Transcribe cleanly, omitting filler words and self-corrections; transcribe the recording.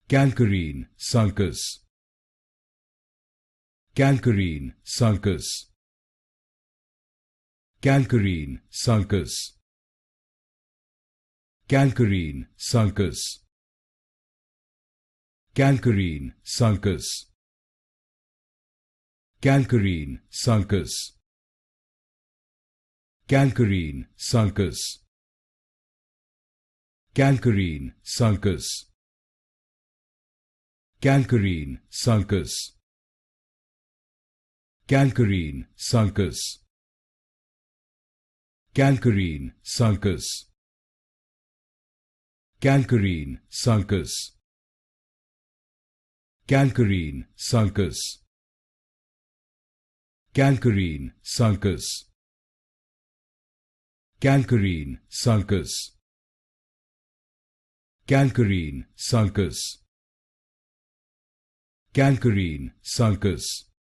Calcarine Sulcus. Calcarine Sulcus. Calcarine Sulcus. Calcarine Sulcus. Calcarine Sulcus. Calcarine Sulcus. Calcarine Sulcus. Calcarine Sulcus. Calcarine Sulcus. Calcarine Sulcus. Calcarine Sulcus. Calcarine Sulcus. Calcarine Sulcus. Calcarine Sulcus. Calcarine Sulcus. Calcarine Sulcus. Calcarine Sulcus.